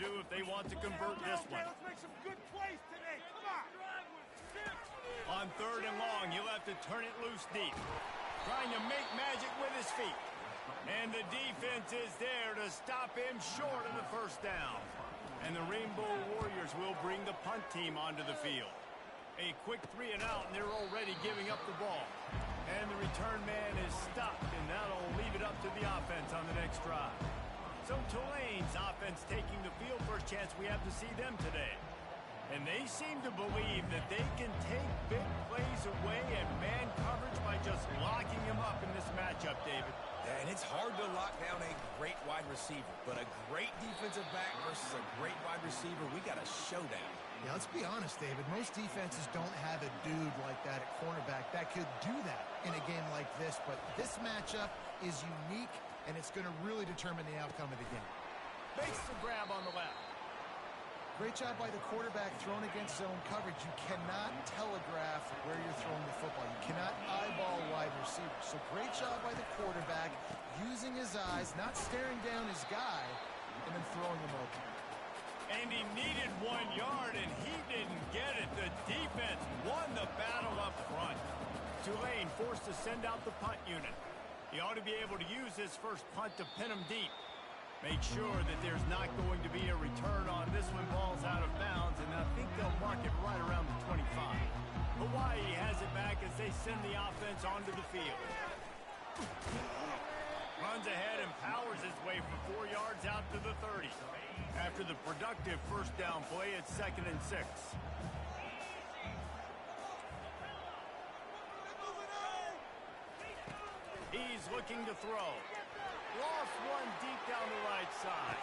do if they want to convert this one. Let's make some good plays today. Come on. On 3rd and long, he'll have to turn it loose deep. Trying to make magic with his feet. And the defense is there to stop him short of the first down. And the Rainbow Warriors will bring the punt team onto the field. A quick 3 and out, and they're already giving up the ball. And the return man is stopped, and that'll leave it up to the offense on the next drive. So Tulane's offense taking the field. First chance we have to see them today. And they seem to believe that they can take big plays away and man coverage by just locking him up in this matchup, David. Yeah, and it's hard to lock down a great wide receiver, but a great defensive back versus a great wide receiver, we got a showdown. Yeah, let's be honest, David. Most defenses don't have a dude like that at cornerback that could do that in a game like this, but this matchup is unique, and it's going to really determine the outcome of the game. Makes the grab on the left. Great job by the quarterback thrown against zone coverage. You cannot telegraph where you're throwing the football. You cannot eyeball wide receivers. So great job by the quarterback using his eyes, not staring down his guy, and then throwing him open. And he needed 1 yard, and he didn't get it. The defense won the battle up front. Tulane forced to send out the punt unit. He ought to be able to use his first punt to pin him deep. Make sure that there's not going to be a return on this one. Ball's out of bounds, and I think they'll mark it right around the 25. Hawaii has it back as they send the offense onto the field. Runs ahead and powers his way for 4 yards out to the 30. After the productive first down play, it's 2nd and 6. He's looking to throw. Lost one deep down the right side.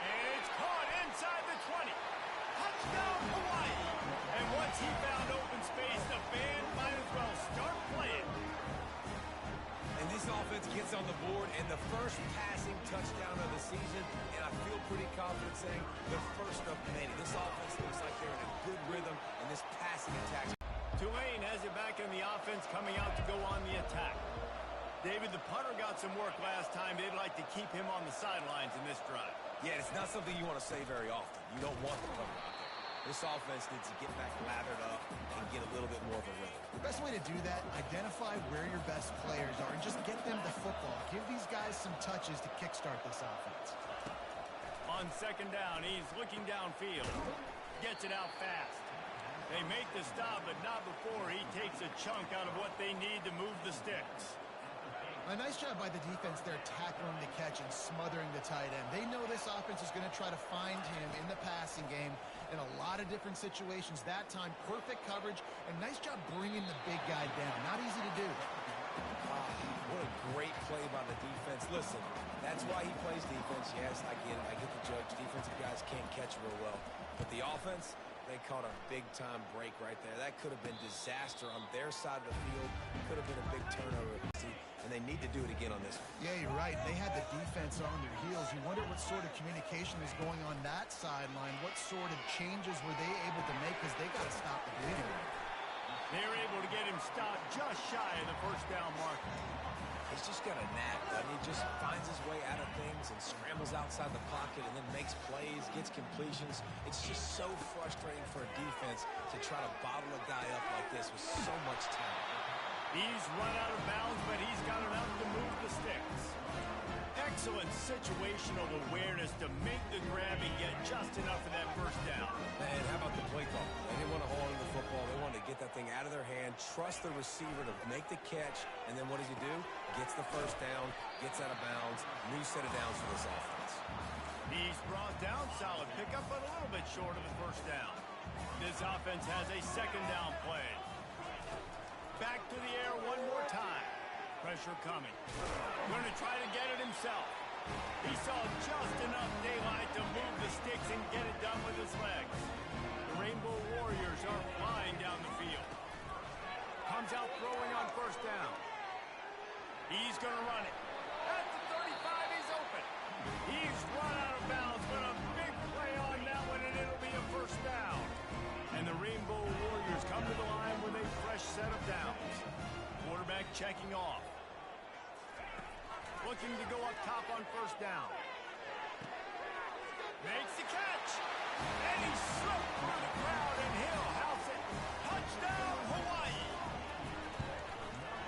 And it's caught inside the 20. Touchdown, Hawaii. And once he found open space, the band might as well start playing. And this offense gets on the board and the first passing touchdown of the season, and I feel pretty confident saying the first of many. This offense looks like they're in a good rhythm, and this passing attack. Tulane has it back in the offense, coming out to go on the attack. David, the punter got some work last time. They'd like to keep him on the sidelines in this drive. Yeah, it's not something you want to say very often. You don't want the punter out there. This offense needs to get back lathered up and get a little bit more of a rhythm. The best way to do that, identify where your best players are and just get them the football. Give these guys some touches to kickstart this offense. On 2nd down, he's looking downfield. Gets it out fast. They make the stop, but not before he takes a chunk out of what they need to move the sticks. A nice job by the defense there tackling the catch and smothering the tight end. They know this offense is going to try to find him in the passing game in a lot of different situations. That time, perfect coverage, and nice job bringing the big guy down. Not easy to do. What a great play by the defense. Listen, that's why he plays defense. Yes, I get it. I get the joke. Defensive guys can't catch real well. But the offense, they caught a big-time break right there. That could have been disaster on their side of the field. Could have been a big turnover. And they need to do it again on this one. Yeah, you're right. They had the defense on their heels. You wonder what sort of communication is going on that sideline. What sort of changes were they able to make because they got to stop the bleeding. They were able to get him stopped just shy of the first down marker. He's just got a knack, but he just finds his way out of things and scrambles outside the pocket and then makes plays, gets completions. It's just so frustrating for a defense to try to bottle a guy up like this with so much talent. He's run out of bounds, but he's got enough to move the sticks. Excellent situational awareness to make the grab and get just enough of that first down. And how about the play call? They didn't want to hold on to the football. They wanted to get that thing out of their hand, trust the receiver to make the catch, and then what does he do? Gets the first down, gets out of bounds, new set of downs for this offense. He's brought down, solid pickup, but a little bit short of the first down. This offense has a 2nd down play. Back to the air one more time. Pressure coming. Going to try to get it himself. He saw just enough daylight to move the sticks and get it done with his legs. The Rainbow Warriors are flying down the field. Comes out throwing on first down. He's going to run it. At the 35, he's open. He's run out of bounds, but a big play on that one, and it'll be a first down. And the Rainbow Warriors come to the line with a fresh set of downs. Quarterback checking off. Looking to go up top on first down. Makes the catch. And he slipped through the crowd, and he'll house it. Touchdown, Hawaii.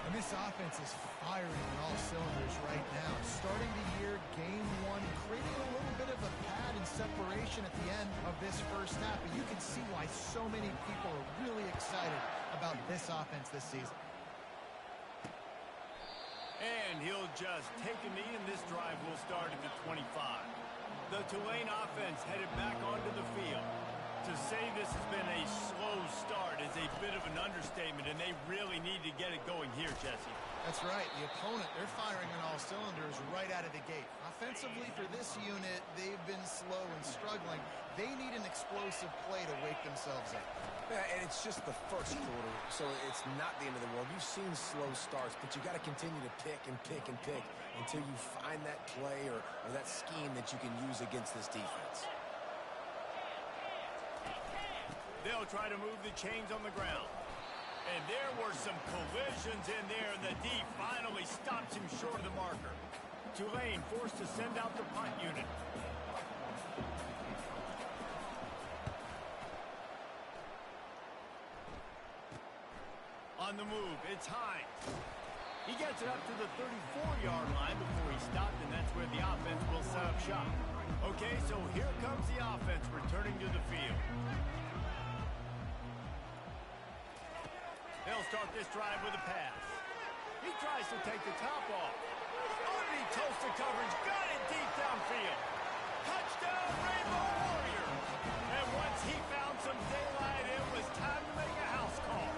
And this offense is firing on all cylinders right now. Starting the year, game one, creating a little bit of a pad and separation at the end of this first half. But you can see why so many people are really excited about this offense this season. And he'll just take a knee, and this drive will start at the 25. The Tulane offense headed back onto the field. To say this has been a slow start is a bit of an understatement, and they really need to get it going here, Jesse. That's right. The opponent, they're firing on all cylinders right out of the gate. Offensively for this unit, they've been slow and struggling. They need an explosive play to wake themselves up. Yeah, and it's just the first quarter, so it's not the end of the world. You've seen slow starts, but you got to continue to pick and pick and pick until you find that play or that scheme that you can use against this defense. They'll try to move the chains on the ground. And there were some collisions in there, and the D finally stops him short of the marker. Tulane forced to send out the punt unit. On the move, it's Hines. He gets it up to the 34-yard line before he stopped, and that's where the offense will set up shop. Okay, so here comes the offense returning to the field. They'll start this drive with a pass. He tries to take the top off. Underneath toasted coverage, got it deep downfield. Touchdown, Rainbow Warriors. And once he found some daylight, it was time to make a house call.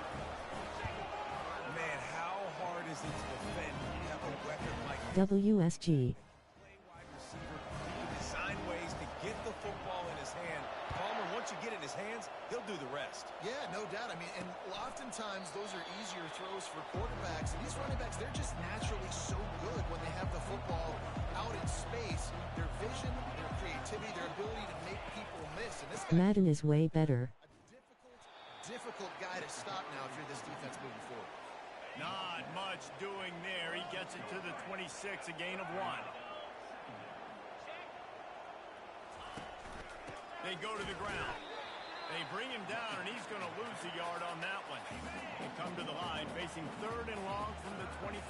Man, how hard is it to defend when you have a weapon like this? WSG. Play wide receiver. He can design ways to get the football in his hand. Palmer, once you get it in his hands, he'll do the rest. Yeah, no doubt. I mean, and oftentimes those are easier throws for quarterbacks. And these running backs, they're just naturally so good when they have the football out in space. Their vision, their creativity, their ability to make people miss. And this guy, Madden is way better. a difficult guy to stop now if you're this defense moving forward. Not much doing there. He gets it to the 26, a gain of 1. They go to the ground. They bring him down, and he's going to lose a yard on that one. They come to the line, facing 3rd and long from the 25.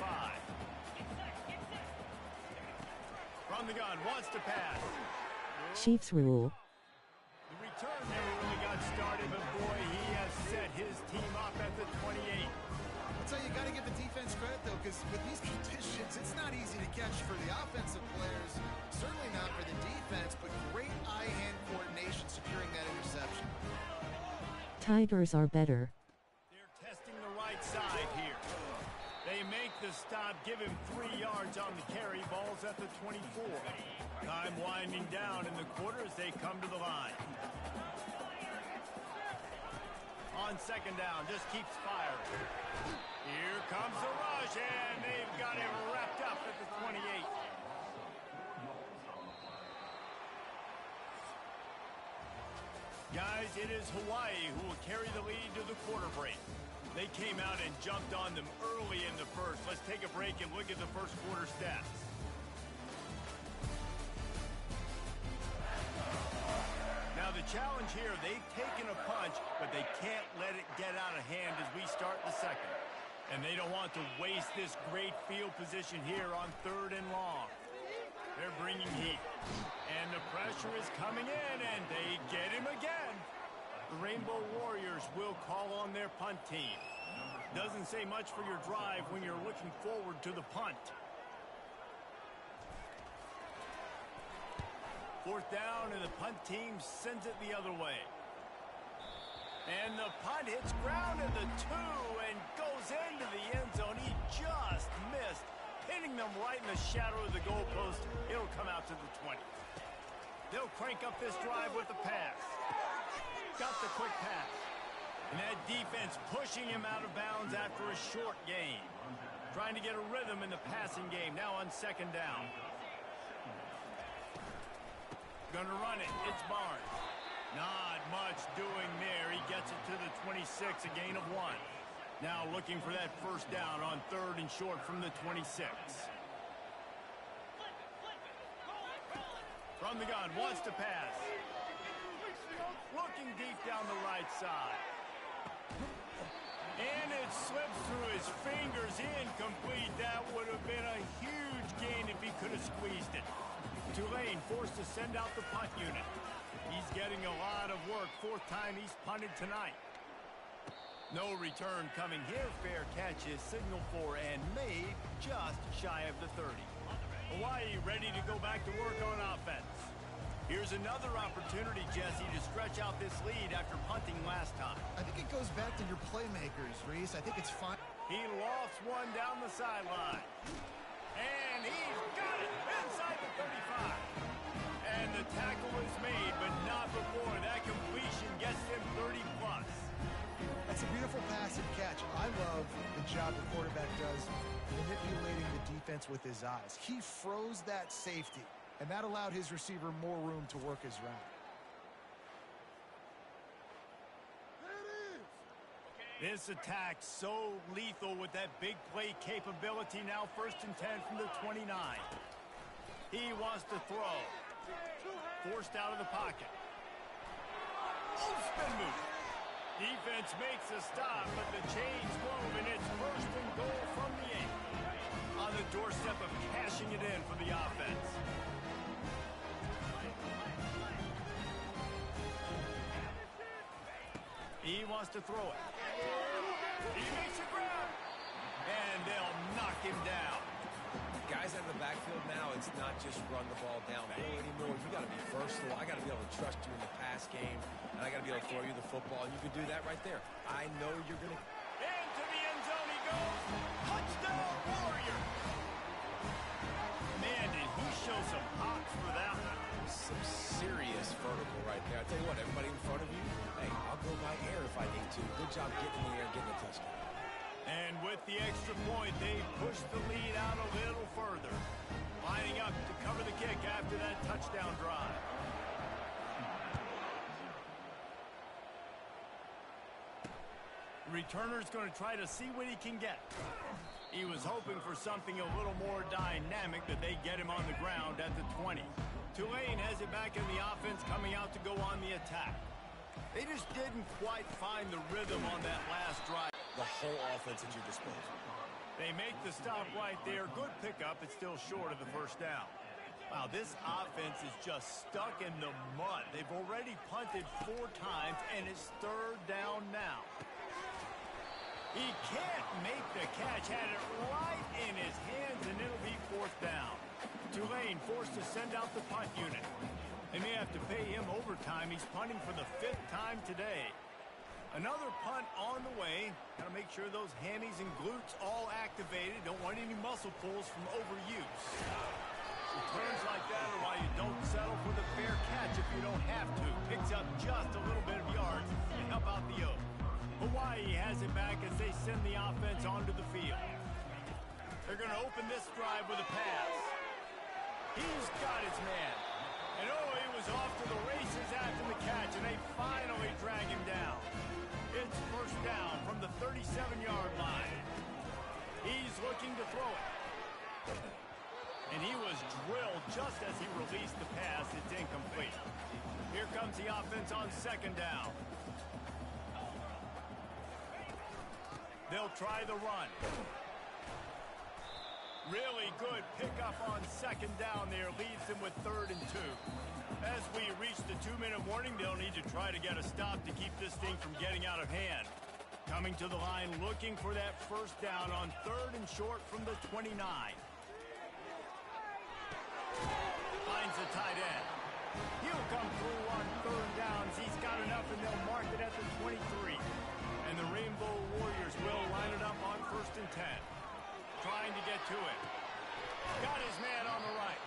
From the gun, wants to pass. Chiefs rule. The return never really got started, but boy, he has set his team up at the 28. I'll tell you, got to give the defense credit, though, because with these conditions, it's not easy to catch for the offensive players. Certainly not for the defense, but great eye-hand coordination securing that interception. Tigers are better. They're testing the right side here. They make the stop, give him 3 yards on the carry. Ball's at the 24. Time winding down in the quarter as they come to the line. On 2nd down, just keeps firing. Here comes the rush, and they've got him wrapped up at the 28. Guys, it is Hawaii who will carry the lead to the quarter break. They came out and jumped on them early in the first. Let's take a break and look at the first quarter stats. Now the challenge here, they've taken a punch, but they can't let it get out of hand as we start the second. And they don't want to waste this great field position here on 3rd and long. They're bringing heat. And the pressure is coming in, and they get him again. The Rainbow Warriors will call on their punt team. Doesn't say much for your drive when you're looking forward to the punt. 4th down, and the punt team sends it the other way. And the punt hits ground at the 2 and goes into the end zone. He just missed, pinning them right in the shadow of the goalpost. It'll come out to the 20. They'll crank up this drive with the pass. Got the quick pass. And that defense pushing him out of bounds after a short gain. Trying to get a rhythm in the passing game. Now on 2nd down. Gonna run it. It's Barnes. Not much doing there. He gets it to the 26, a gain of 1. Now looking for that 1st down on 3rd and short from the 26. From the gun, wants to pass. Looking deep down the right side. And it slips through his fingers, incomplete. That would have been a huge gain if he could have squeezed it. Tulane forced to send out the punt unit. He's getting a lot of work. Fourth time he's punted tonight. No return coming here. Fair catch is signaled for and made just shy of the 30. Hawaii ready to go back to work on offense. Here's another opportunity, Jesse, to stretch out this lead after punting last time. I think it goes back to your playmakers, Reese. I think it's fine. He lofts one down the sideline. And he's got it inside the 35. And the tackle is made, but not before. That completion gets him 30-plus. That's a beautiful pass and catch. I love the job the quarterback does manipulating the defense with his eyes. He froze that safety, and that allowed his receiver more room to work his route. This attack so lethal with that big play capability. Now 1st and 10 from the 29. He wants to throw. Forced out of the pocket. Oh, spin move. Defense makes a stop, but the chains move, and it's 1st and goal from the 8. On the doorstep of cashing it in for the offense. He wants to throw it. He makes a grab. And they'll knock him down. Guys out of the backfield now, it's not just run the ball downhill anymore. You got to be versatile. I got to be able to trust you in the pass game, and I got to be able to throw you the football, and you can do that right there. I know you're going to... Into the end zone he goes. Touchdown, Warrior. Man, did he show some hops for that one. Some serious vertical right there. I tell you what, everybody in front of you, hey, I'll go by air if I need to. Good job getting in the air, getting a touchdown. And with the extra point, they push the lead out a little further. Lining up to cover the kick after that touchdown drive. Returner's going to try to see what he can get. He was hoping for something a little more dynamic, but they get him on the ground at the 20. Tulane has it back in the offense, coming out to go on the attack. They just didn't quite find the rhythm on that last drive. The whole offense at your disposal. They make the stop right there. Good pickup. It's still short of the 1st down. Wow, this offense is just stuck in the mud. They've already punted 4 times, and it's 3rd down now. He can't make the catch. Had it right in his hands, and it'll be 4th down. Tulane forced to send out the punt unit. They may have to pay him overtime. He's punting for the 5th time today. Another punt on the way. Got to make sure those hammies and glutes all activated. Don't want any muscle pulls from overuse. Returns like that are why you don't settle for the fair catch if you don't have to. Picks up just a little bit of yards to help out the Oak. Hawaii has it back as they send the offense onto the field. They're going to open this drive with a pass. He's got his man. And oh, he was off to the races after the catch, and they finally drag him down. It's 1st down from the 37-yard line. He's looking to throw it. And he was drilled just as he released the pass. It's incomplete. Here comes the offense on 2nd down. They'll try the run. Really good pickup on 2nd down there. Leaves them with 3rd and 2. As we reach the 2-minute warning, they'll need to try to get a stop to keep this thing from getting out of hand. Coming to the line, looking for that 1st down on 3rd and short from the 29. Finds the tight end. He'll come through on 3rd downs. He's got enough, and they'll mark it at the 23. And the Rainbow Warriors will line it up on 1st and 10. Trying to get to it. Got his man on the right.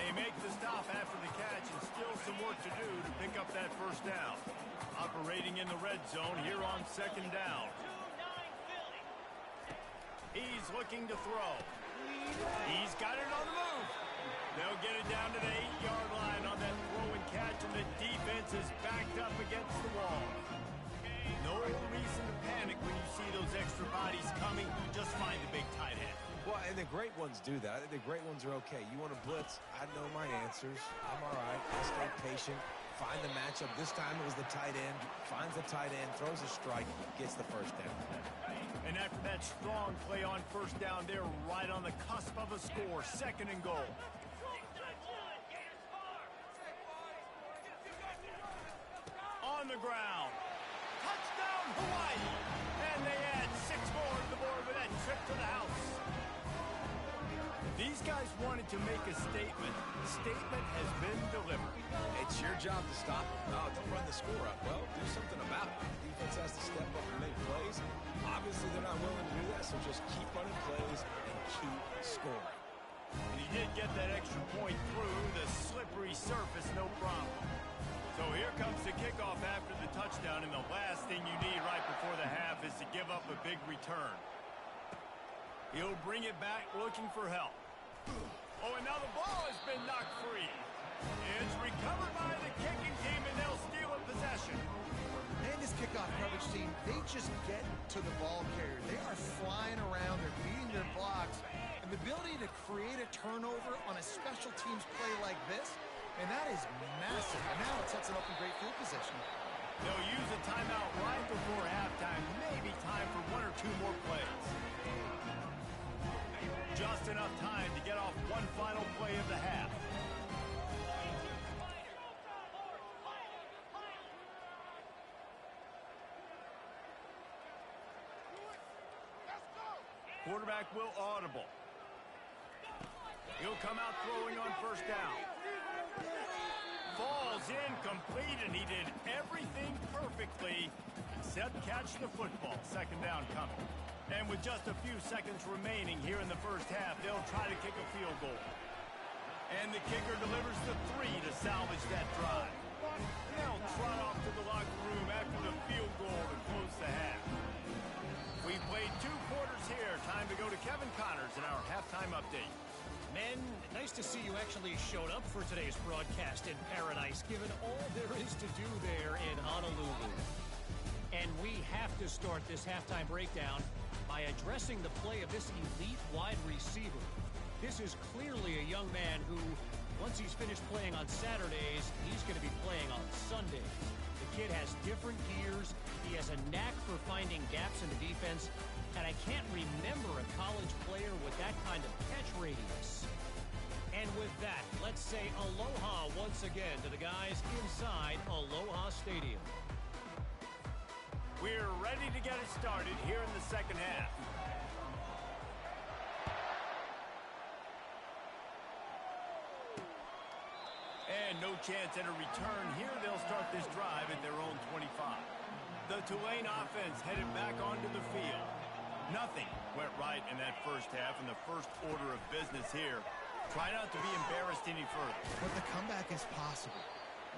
They make the stop after the catch, and still some work to do to pick up that 1st down. Operating in the red zone here on 2nd down. He's looking to throw. He's got it on the move. They'll get it down to the 8-yard line on that throw and catch, and the defense is backed up against the wall. No reason to panic when you see those extra bodies coming. Just find the big tight end. Well, and the great ones do that. I think the great ones are okay. You want to blitz? I know my answers. I'm all right. I'll stay patient. Find the matchup. This time it was the tight end. Finds the tight end, throws a strike, gets the first down. And after that strong play on first down, they're right on the cusp of a score. 2nd and goal. On the ground. Touchdown, Hawaii. And they add 6 more to the board with that trip to the house. These guys wanted to make a statement. The statement has been delivered. It's your job to stop them. No, don't run the score up. Well, do something about it. The defense has to step up and make plays. Obviously, they're not willing to do that, so just keep running plays and keep scoring. And he did get that extra point through the slippery surface, no problem. So here comes the kickoff after the touchdown, and the last thing you need right before the half is to give up a big return. He'll bring it back looking for help. Oh, and now the ball has been knocked free. It's recovered by the kicking team, and they'll steal a possession. And this kickoff coverage team, they just get to the ball carrier. They are flying around. They're beating their blocks. And the ability to create a turnover on a special teams play like this, and that is massive. And now it sets it up in great field position. They'll use a timeout right before halftime. Maybe time for 1 or 2 more plays. Just enough time to get off one final play of the half. Quarterback will audible. He'll come out throwing on first down. Falls incomplete, and he did everything perfectly except catch the football. 2nd down coming. And with just a few seconds remaining here in the first half, they'll try to kick a field goal. And the kicker delivers the 3 to salvage that drive. They'll trot off to the locker room after the field goal to close the half. We've played 2 quarters here. Time to go to Kevin Connors in our halftime update. Men, nice to see you actually showed up for today's broadcast in paradise, given all there is to do there in Honolulu. And we have to start this halftime breakdown by addressing the play of this elite wide receiver. This is clearly a young man who, once he's finished playing on Saturdays, he's going to be playing on Sundays. The kid has different gears. He has a knack for finding gaps in the defense. And I can't remember a college player with that kind of catch radius. And with that, let's say aloha once again to the guys inside Aloha Stadium. We're ready to get it started here in the second half. And no chance at a return here. They'll start this drive at their own 25. The Tulane offense headed back onto the field. Nothing went right in that first half, and the first order of business here. Try not to be embarrassed any further. But the comeback is possible.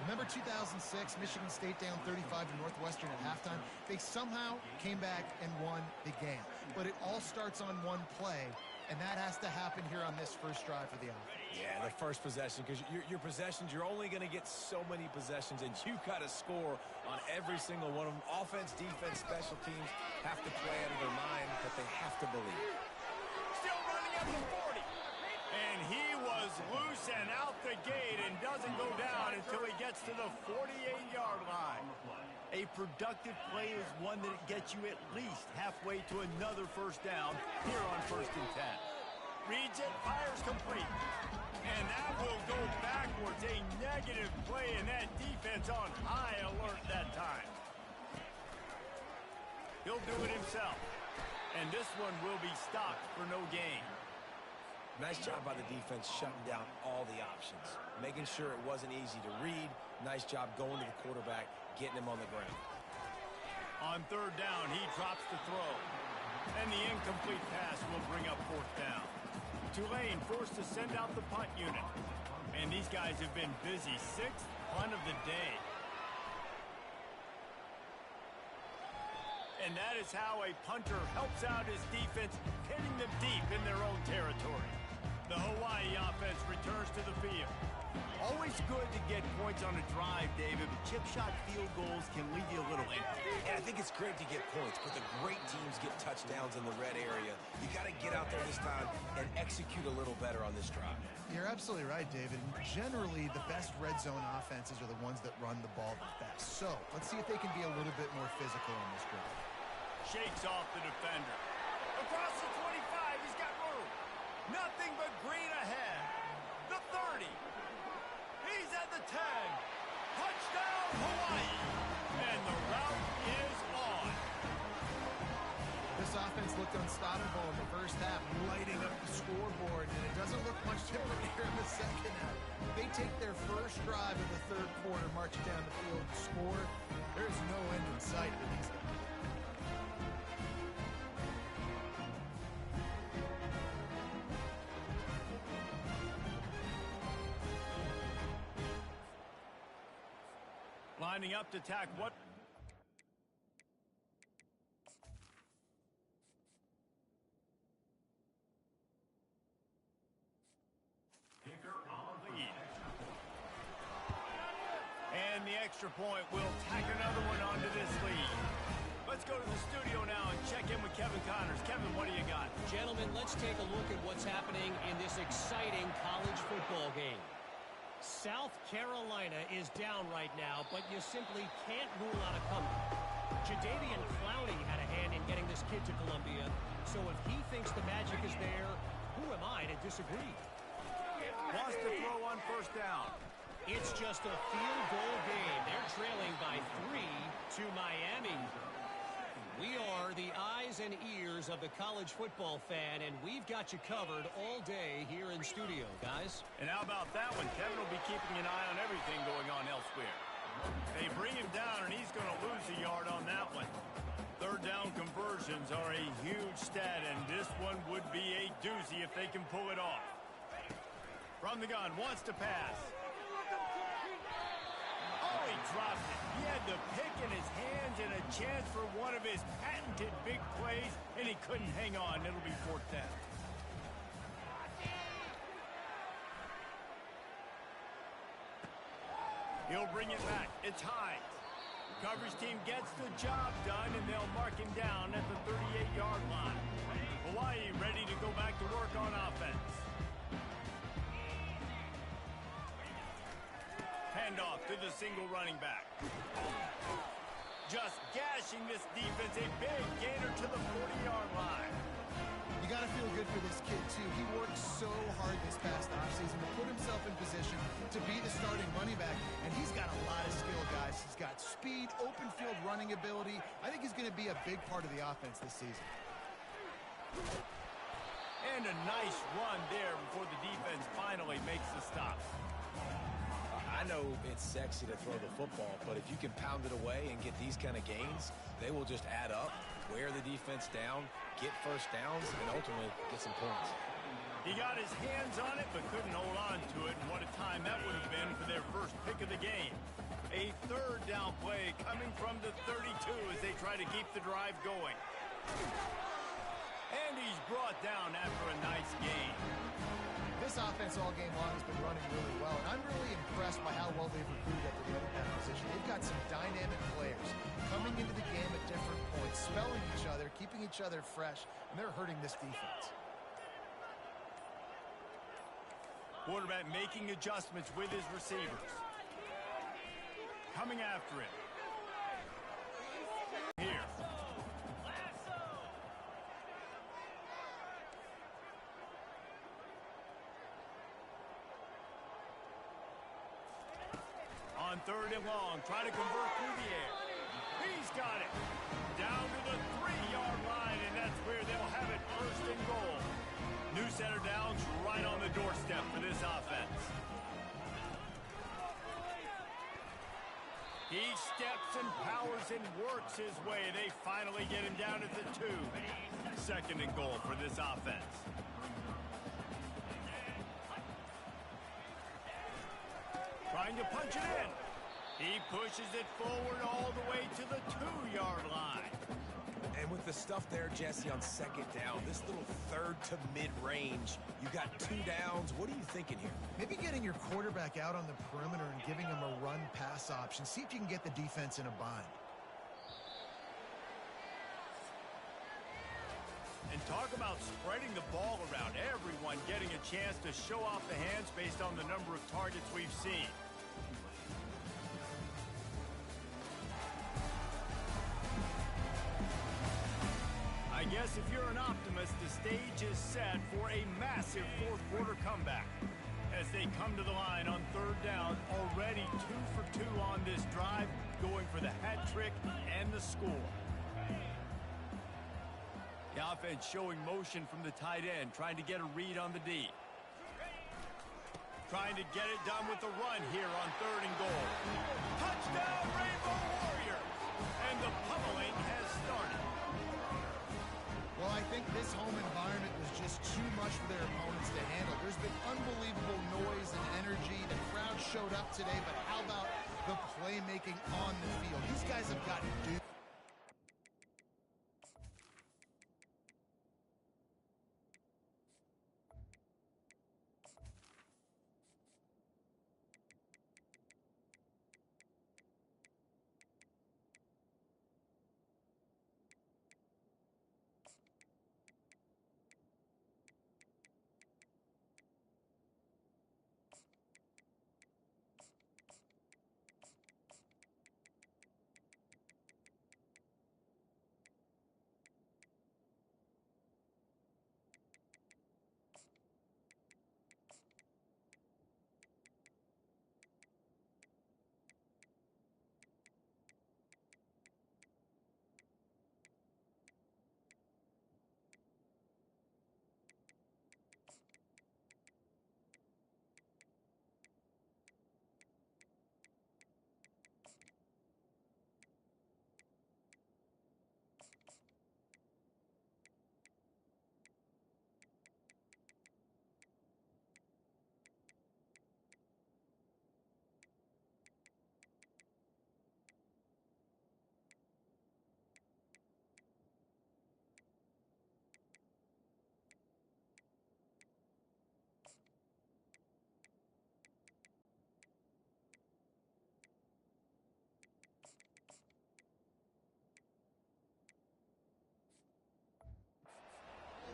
Remember 2006, Michigan State down 35 to Northwestern at halftime? They somehow came back and won the game. But it all starts on one play, and that has to happen here on this first drive for the offense. Yeah, the first possession, because your possessions, you're only going to get so many possessions, and you got to score on every single one of them. Offense, defense, special teams have to play out of their mind, but they have to believe. Still running at the 40. And he was loose and out the gate and doesn't go down until he gets to the 48-yard line. A productive play is one that gets you at least halfway to another first down here on 1st and 10. Reads it, fires complete. And that will go backwards. A negative play, and that defense on high alert that time. He'll do it himself. And this one will be stopped for no gain. Nice job by the defense shutting down all the options. Making sure it wasn't easy to read. Nice job going to the quarterback, getting him on the ground. On 3rd down, he drops the throw. And the incomplete pass will bring up 4th down. Tulane forced to send out the punt unit. And these guys have been busy. 6th punt of the day. And that is how a punter helps out his defense, hitting them deep in their own territory. The Hawaii offense returns to the field. Always good to get points on a drive, David, but chip shot field goals can leave you a little empty. Yeah, I think it's great to get points, but the great teams get touchdowns in the red area. You got to get out there this time and execute a little better on this drive. You're absolutely right, David. Generally, the best red zone offenses are the ones that run the ball the best. So let's see if they can be a little bit more physical on this drive. Shakes off the defender. Across the 25, he's got room. Nothing but green ahead. The 30. He's at the 10. Touchdown, Hawaii. And the route is on. This offense looked unstoppable in the first half, lighting up the scoreboard, and it doesn't look much different here in the second half. They take their first drive of the third quarter, march down the field, score. There's no end in sight for these guys. Lining up to attack what? Kicker on lead. And the extra point will tack another one onto this lead. Let's go to the studio now and check in with Kevin Connors. Kevin, what do you got? Gentlemen, let's take a look at what's happening in this exciting college football game. South Carolina is down right now, but you simply can't rule out a comeback. Jadeveon Clowney had a hand in getting this kid to Columbia, so if he thinks the magic is there, who am I to disagree? Wants to throw on first down. It's just a field goal game. They're trailing by 3 to Miami. We are the eyes and ears of the college football fan, and we've got you covered all day here in studio, guys. And how about that one? Kevin will be keeping an eye on everything going on elsewhere. They bring him down, and he's going to lose a yard on that one. Third down conversions are a huge stat, and this one would be a doozy if they can pull it off. From the gun, wants to pass. Oh, he dropped it. He had the pick in his hands and a chance for one of his patented big plays, and he couldn't hang on. It'll be fourth down. He'll bring it back. It's Hines. Coverage team gets the job done, and they'll mark him down at the 38-yard line. Hawaii ready to go back to work on offense. Handoff to the single running back. Just gashing this defense. A big gainer to the 40-yard line. You got to feel good for this kid, too. He worked so hard this past offseason to put himself in position to be the starting running back, and he's got a lot of skill, guys. He's got speed, open field running ability. I think he's going to be a big part of the offense this season. And a nice run there before the defense finally makes the stop. I know it's sexy to throw the football, but if you can pound it away and get these kind of gains, they will just add up, wear the defense down, get first downs, and ultimately get some points. He got his hands on it, but couldn't hold on to it. And what a time that would have been for their first pick of the game. A third down play coming from the 32 as they try to keep the drive going. And he's brought down after a nice gain. This offense all game long has been running really well, and I'm really impressed by how well they've recruited at the running back position. They've got some dynamic players coming into the game at different points, spelling each other, keeping each other fresh, and they're hurting this defense. Quarterback making adjustments with his receivers. Coming after him. Here. On third and long, try to convert through the air. He's got it. Down to the 3-yard line, and that's where they'll have it first and goal. New center downs right on the doorstep for this offense. He steps and powers and works his way. They finally get him down at the 2. Second and goal for this offense. Trying to punch it in. He pushes it forward all the way to the 2-yard line. And with the stuff there, Jesse, on second down, this little third to mid-range, you got 2 downs. What are you thinking here? Maybe getting your quarterback out on the perimeter and giving him a run-pass option. See if you can get the defense in a bind. And talk about spreading the ball around. Everyone getting a chance to show off the hands based on the number of targets we've seen. I guess if you're an optimist, the stage is set for a massive fourth quarter comeback. As they come to the line on third down, already 2 for 2 on this drive, going for the hat trick and the score. The offense showing motion from the tight end, trying to get a read on the D. Trying to get it done with the run here on third and goal. Touchdown, Rainbow Warriors! And the pummeling has started. Well, I think this home environment was just too much for their opponents to handle. There's been unbelievable noise and energy. The crowd showed up today, but how about the playmaking on the field? These guys have got to do.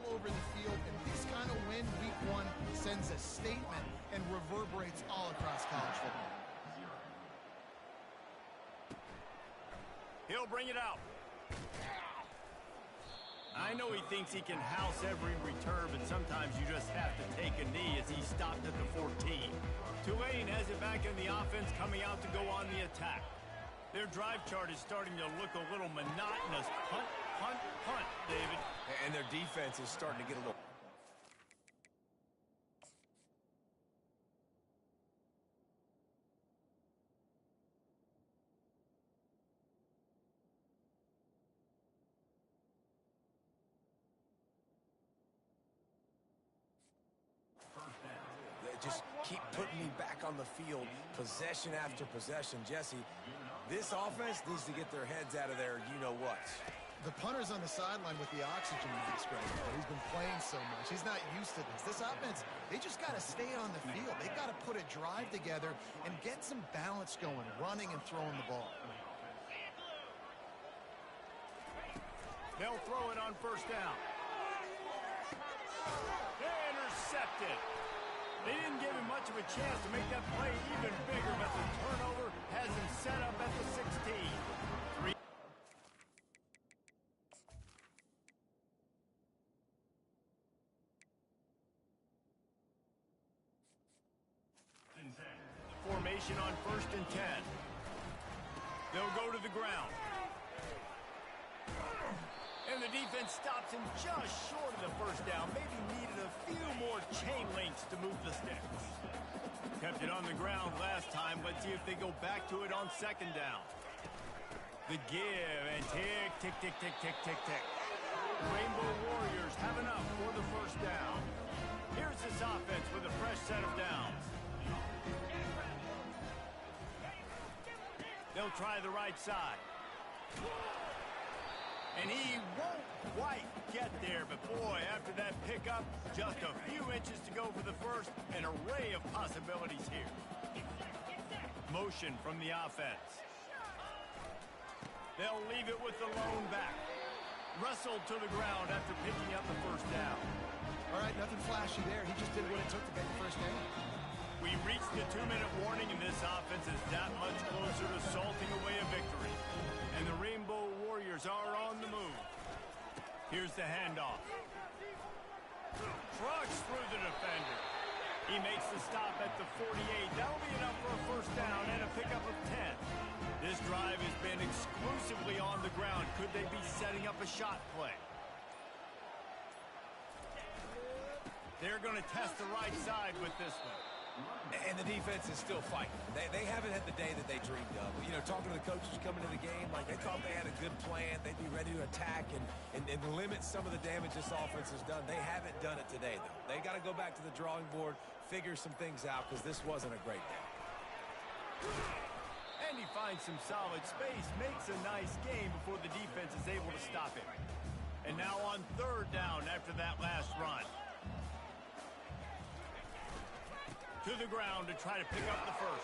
Over the field, and this kind of win week 1 sends a statement and reverberates all across college football. He'll bring it out. I know he thinks he can house every return, but sometimes you just have to take a knee as he stopped at the 14. Tulane has it back in the offense, coming out to go on the attack. Their drive chart is starting to look a little monotonous. Punt, punt, punt, David. And their defense is starting to get a little... They just keep putting me back on the field, possession after possession. Jesse, this offense needs to get their heads out of there, you-know-what. The punter's on the sideline with the oxygen mask right now. He's been playing so much. He's not used to this. This offense, they just got to stay on the field. They got to put a drive together and get some balance going, running and throwing the ball. They'll throw it on first down. Intercepted. They didn't give him much of a chance to make that play even bigger, but the turnover has him set up at the 16. Formation on first and 10. They'll go to the ground. And the defense stops him just short of the first down. Maybe needed a few more chain links to move the sticks. Kept it on the ground last time. Let's see if they go back to it on second down. The give and tick, tick, tick, tick, tick, tick, tick. Rainbow Warriors have enough for the first down. Here's this offense with a fresh set of downs. They'll try the right side. And he won't quite get there, but boy, after that pickup, just a few inches to go for the first. An array of possibilities here. Motion from the offense. They'll leave it with the lone back. Wrestled to the ground after picking up the first down. All right, nothing flashy there. He just did what it took to get the first down. We reached the 2-minute warning, and this offense is that much closer to salting away a victory. And the Rainbow Warriors are on the move. Here's the handoff. Trucks through the defender. He makes the stop at the 48. That'll be enough for a first down and a pickup of 10. This drive has been exclusively on the ground. Could they be setting up a shot play? They're going to test the right side with this one. And the defense is still fighting. They haven't had the day that they dreamed of. You know, talking to the coaches coming into the game, like they thought they had a good plan. They'd be ready to attack and limit some of the damage this offense has done. They haven't done it today, though. They got to go back to the drawing board, figure some things out, because this wasn't a great day. And he finds some solid space, makes a nice game before the defense is able to stop him. And now on third down after that last run. To the ground to try to pick up the first.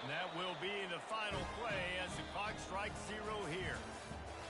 And that will be the final play as the clock strikes 0 here.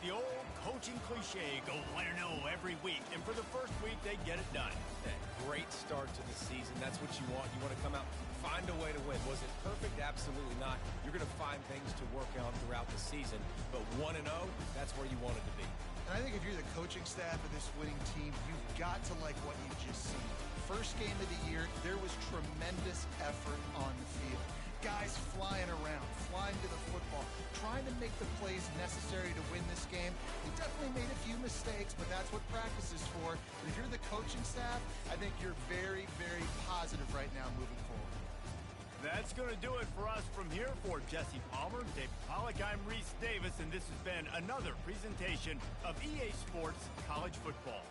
The old coaching cliche, go win or no every week. And for the first week, they get it done. That great start to the season. That's what you want. You want to come out, find a way to win. Was it perfect? Absolutely not. You're going to find things to work on throughout the season. But 1-0, that's where you want it to be. And I think if you're the coaching staff of this winning team, you've got to like what you've just seen. First game of the year, there was tremendous effort on the field. Guys flying around, flying to the football, trying to make the plays necessary to win this game. They definitely made a few mistakes, but that's what practice is for. And if you're the coaching staff, I think you're very, very positive right now moving forward. That's going to do it for us from here. For Jesse Palmer, Dave Pollock, I'm Reese Davis, and this has been another presentation of EA Sports College Football.